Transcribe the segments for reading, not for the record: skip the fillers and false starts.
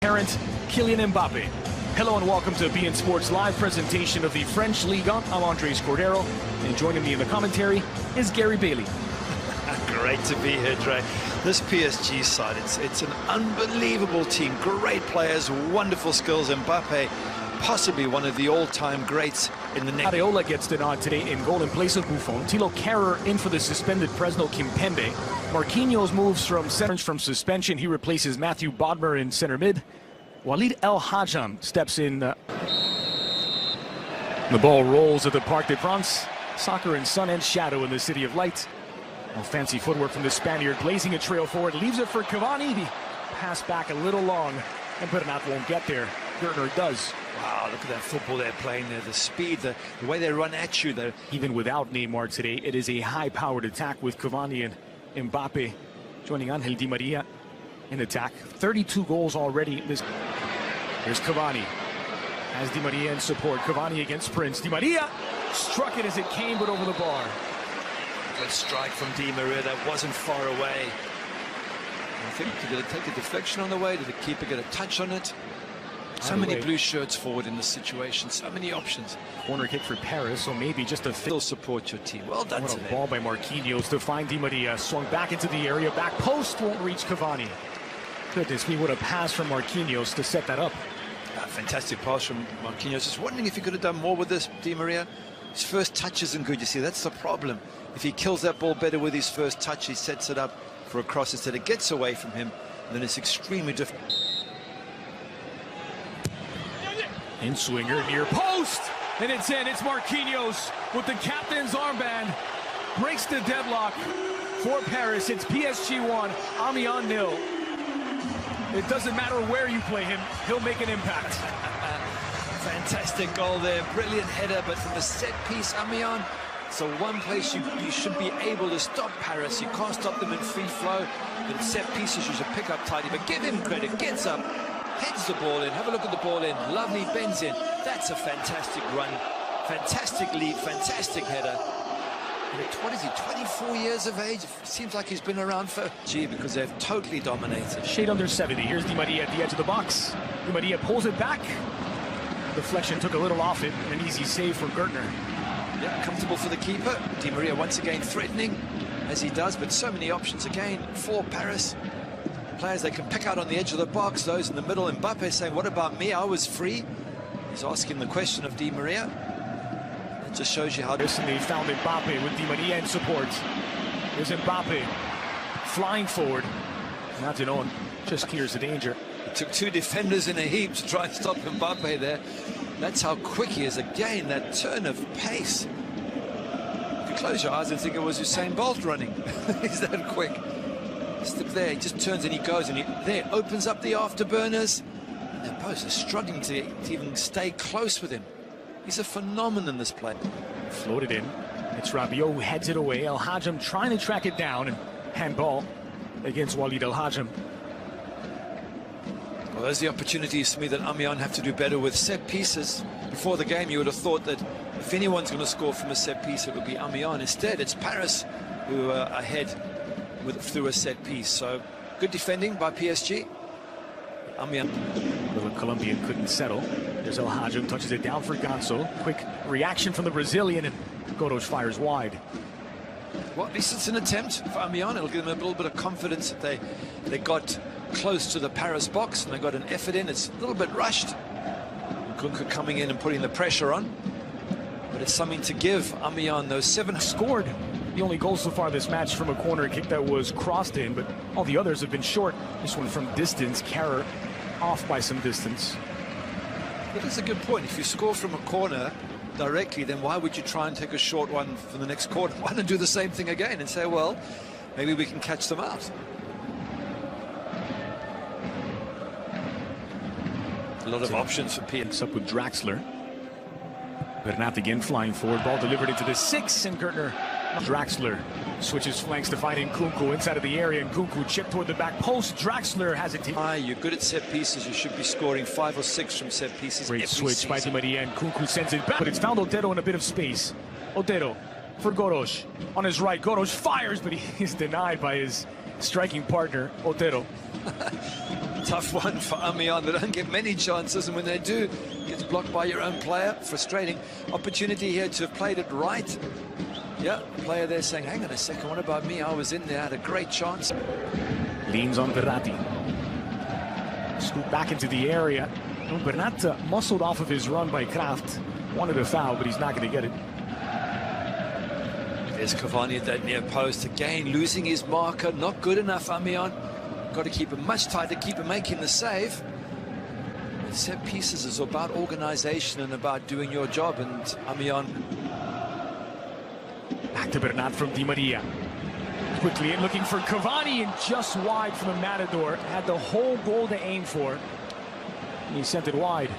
apparent, Kylian Mbappe. Hello and welcome to beIN Sports live presentation of the French Ligue 1. I'm Andres Cordero, and joining me in the commentary is Gary Bailey. Great to be here, Dre. This PSG side, it's an unbelievable team. Great players, wonderful skills. Mbappe, possibly one of the all-time greats in the next. Areola gets the nod today in goal in place of Buffon. Thilo Kehrer in for the suspended Presnel Kimpembe. Marquinhos moves from suspension. He replaces Matthew Bodmer in center mid. Walid El Hadjam steps in. The ball rolls at the Parc des Princes. Soccer in sun and shadow in the City of Light. Well, fancy footwork from the Spaniard, blazing a trail forward, leaves it for Cavani. The pass back a little long, and Bernat won't get there. Gertner does. Wow, look at that football they're playing there. The speed, the way they run at you. Even without Neymar today, it is a high-powered attack with Cavani and Mbappe joining Angel Di Maria in attack. 32 goals already. Here's Cavani. Has Di Maria in support. Cavani against Prince. Di Maria struck it as it came, but over the bar. Good strike from Di Maria. That wasn't far away. I think they're going to take a deflection on the way. Did the keeper get a touch on it? So many blue shirts forward in this situation. So many options. Corner kick for Paris, so maybe just a still support your team. Well done. What a ball by Marquinhos to find Di Maria. Swung back into the area. Back post won't reach Cavani. Goodness me, what a pass from Marquinhos to set that up. Fantastic pass from Marquinhos. Just wondering if he could have done more with this, Di Maria. His first touch isn't good, you see. That's the problem. If he kills that ball better with his first touch, he sets it up for a cross instead. It gets away from him, and then it's extremely difficult. In swinger near post, and it's in. It's Marquinhos with the captain's armband. Breaks the deadlock for Paris. It's PSG 1, Amiens 0. It doesn't matter where you play him, he'll make an impact. Fantastic goal there, brilliant header, but from the set piece, Amiens, so one place you should be able to stop Paris. You can't stop them in free flow, but in set pieces you should pick up tidy. But give him credit, gets up, heads the ball in, have a look at the ball in, lovely bends in. That's a fantastic run, fantastic lead, fantastic header. And what is he, 24 years of age? It seems like he's been around for because they've totally dominated. Shade under 70. Here's Di Maria at the edge of the box. Di Maria pulls it back. Deflection took a little off it. An easy save for Gertner. Yeah, comfortable for the keeper. Di Maria once again threatening, as he does, but so many options again for Paris. Players they can pick out on the edge of the box, those in the middle. Mbappe saying, what about me? I was free. He's asking the question of Di Maria. It just shows you how... Recently found Mbappe with Di Maria in support. Here's Mbappe flying forward. Not just clears the danger. It took two defenders in a heap to try and stop Mbappe there. That's how quick he is. Again, that turn of pace. If you close your eyes and think it was Usain Bolt running. He's that quick. Step there, he just turns and he goes, and there opens up the afterburners. And the post is struggling to even stay close with him. He's a phenomenon, this play. Floated in. It's Rabiot who heads it away. El Hadjam trying to track it down, and handball against Walid El Hadjam. Well, there's the opportunities for me that Amiens have to do better with set pieces. Before the game, you would have thought that if anyone's going to score from a set piece, it would be Amiens. Instead, it's Paris who are ahead through a set piece. So, good defending by PSG. Amiens. The Colombian couldn't settle. There's El Hadjam, touches it down for Ganso. Quick reaction from the Brazilian, and Gouros fires wide. Well, at least it's an attempt for Amiens. It'll give them a little bit of confidence that they got close to the Paris box and they got an effort in. It's a little bit rushed. Nkunku coming in and putting the pressure on. But it's something to give Amiens those 7 scored. The only goal so far this match from a corner kick that was crossed in, but all the others have been short. This one from distance, Kehrer off by some distance. But that's a good point. If you score from a corner directly, then why would you try and take a short one from the next corner? Why not do the same thing again and say, well, maybe we can catch them out? A lot of options for PS. Up with Draxler. Bernat again flying forward. Ball delivered into the 6, and Gertner. Draxler switches flanks to find Nkunku inside of the area. Nkunku chip toward the back post. Draxler has it. You're good at set pieces. You should be scoring 5 or 6 from set pieces. Great switch by Di Maria, and Nkunku sends it back. But it's found Otero in a bit of space. Otero for Gouros on his right. Gouros fires, but he is denied by his striking partner, Otero. Tough one for Amіenț. They don't get many chances, and when they do, gets blocked by your own player. Frustrating. Opportunity here to have played it right. Yeah, player there saying, hang on a second, what about me? I was in there, had a great chance. Leans on Bernat. Scoop back into the area. Bernat muscled off of his run by Kraft. Wanted a foul, but he's not going to get it. There's Cavani at that near post. Again, losing his marker. Not good enough, Amіenț. Got to keep him much tighter, keep him making the save. And set pieces is about organization and about doing your job, and Amіenț. Back to Bernat from Di Maria. Quickly in, looking for Cavani, and just wide from the Matador. Had the whole goal to aim for. And he sent it wide.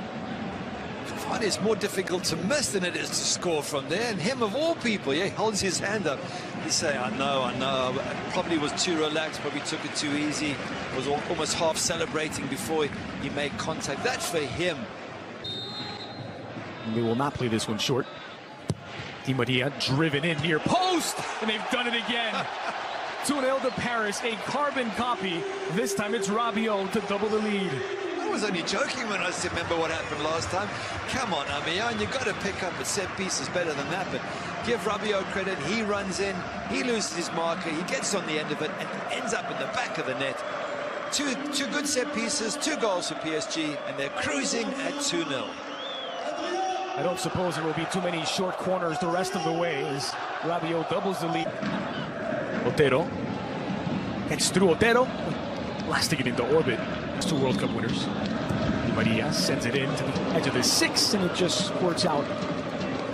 Cavani is more difficult to miss than it is to score from there. And him of all people, yeah, he holds his hand up. He's saying, I know. Probably was too relaxed, probably took it too easy. Was almost half celebrating before he made contact. That's for him. And they will not play this one short. Di Maria driven in near post, and they've done it again. 2-0 to Paris, a carbon copy. This time it's Rabiot to double the lead. I was only joking when I remember what happened last time. Come on, Amіenț, you've got to pick up a set piece is better than that, but give Rabiot credit. He runs in, he loses his marker, he gets on the end of it, and ends up in the back of the net. Two good set pieces, 2 goals for PSG, and they're cruising at 2-0. I don't suppose there will be too many short corners the rest of the way as Rabiot doubles the lead. Otero gets through. Otero blasting it into orbit. 2 World Cup winners. Di Maria sends it in to the edge of the 6, and it just squirts out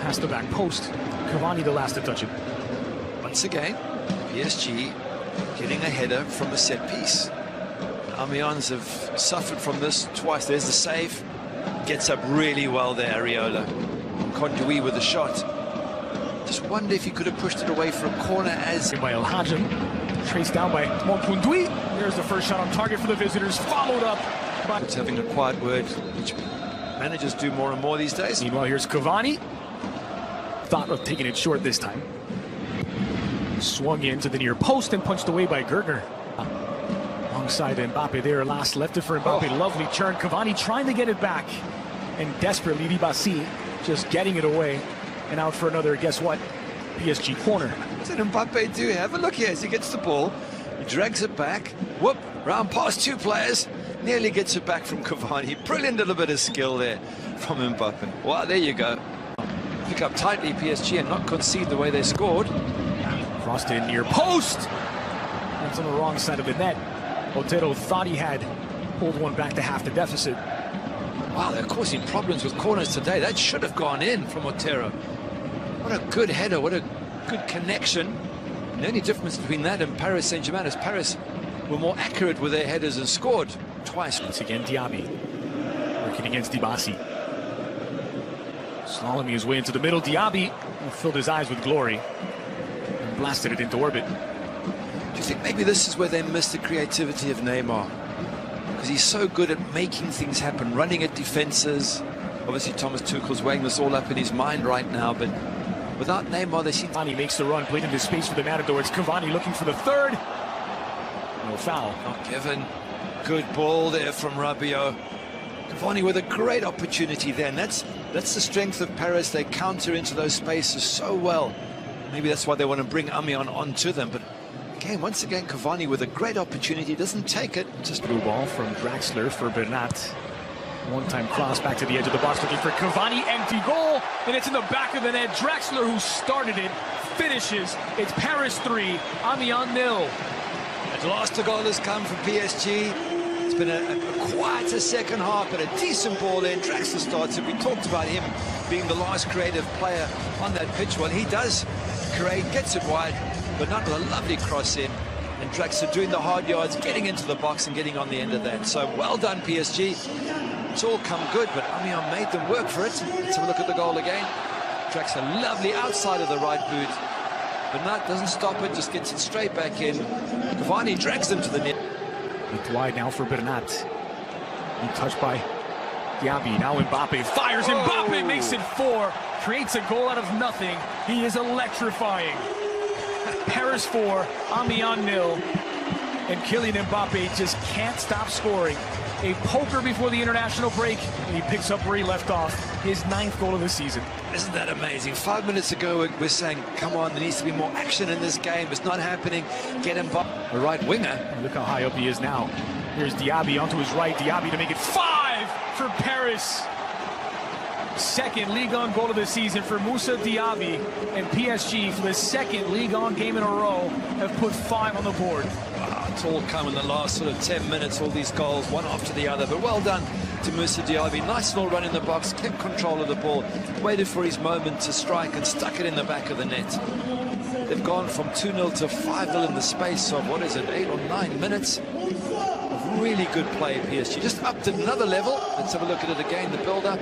past the back post. Cavani the last to touch it. Once again, PSG getting a header from a set piece. Amіenț have suffered from this twice. There's the save. Gets up really well there, Areola. Conduit with the shot. Just wonder if he could have pushed it away for a corner as... By El Hajim, traced down by Conduit. There's the first shot on target for the visitors, followed up by... It's having a quiet word, which managers do more and more these days. Meanwhile, here's Cavani. Thought of taking it short this time. Swung into the near post and punched away by Gertner. Alongside Mbappe there, last left it for Mbappe. Lovely turn. Cavani trying to get it back. And desperately, Ribasi just getting it away. And out for another, guess what? PSG corner. What did Mbappe do? Have a look here as he gets the ball. He drags it back. Whoop, round past 2 players. Nearly gets it back from Cavani. Brilliant little bit of skill there from Mbappe. Wow, there you go. Pick up tightly PSG and not concede the way they scored. Crossed in near post. That's on the wrong side of the net. Otero thought he had pulled one back to half the deficit. Wow, they're causing problems with corners today. That should have gone in from Otero. What a good header, what a good connection. And the only difference between that and Paris Saint-Germain is Paris were more accurate with their headers and scored twice. Once again, Diaby working against Dibasi. Slaloming his way into the middle. Diaby filled his eyes with glory and blasted it into orbit. Do you think maybe this is where they missed the creativity of Neymar? Because he's so good at making things happen, running at defenses. Obviously, Thomas Tuchel's weighing this all up in his mind right now, but without Neymar, they seem... Cavani makes the run, played into space for the Matador. It's Cavani looking for the third. No foul. Not given. Good ball there from Rabiot. Cavani with a great opportunity there, and that's the strength of Paris. They counter into those spaces so well. Maybe that's why they want to bring Amіenț onto them, but again, once again, Cavani with a great opportunity, doesn't take it. Just blue ball from Draxler for Bernat. One-time cross back to the edge of the box, looking for Cavani, empty goal, and it's in the back of the net. Draxler, who started it, finishes. It's Paris 3, Amіenț 0. At last, the goal has come from PSG. It's been a quieter second half, but a decent ball in. Draxler starts it. We talked about him being the last creative player on that pitch. Well, he does create, gets it wide, but not with a lovely cross in. And Draxler doing the hard yards, getting into the box and getting on the end of that. So well done, PSG. It's all come good, but Amіenț made them work for it. Let's have a look at the goal again. Draxler lovely outside of the right boot. Bernat doesn't stop it, just gets it straight back in. Cavani drags them to the net. It's wide now for Bernat. He touched by Diaby. Now Mbappe fires. Mbappe makes it 4. Creates a goal out of nothing. He is electrifying. Paris 4, Amіenț 0. And Kylian Mbappe just can't stop scoring. A poker before the international break, and he picks up where he left off. His 9th goal of the season. Isn't that amazing? 5 minutes ago, we're saying, come on, there needs to be more action in this game. It's not happening. Get Mbappe, the right winger. Look how high up he is now. Here's Diaby onto his right. Diaby to make it 5 for Paris. Second Ligue 1 goal of the season for Moussa Diaby, and PSG for the second Ligue 1 game in a row have put 5 on the board. Wow, it's all come in the last sort of 10 minutes, all these goals, one after the other. But well done to Moussa Diaby. Nice little run in the box, kept control of the ball, waited for his moment to strike and stuck it in the back of the net. They've gone from 2-0 to 5-0 in the space of, what is it, 8 or 9 minutes? Really good play, PSG. Just upped another level. Let's have a look at it again, the build-up.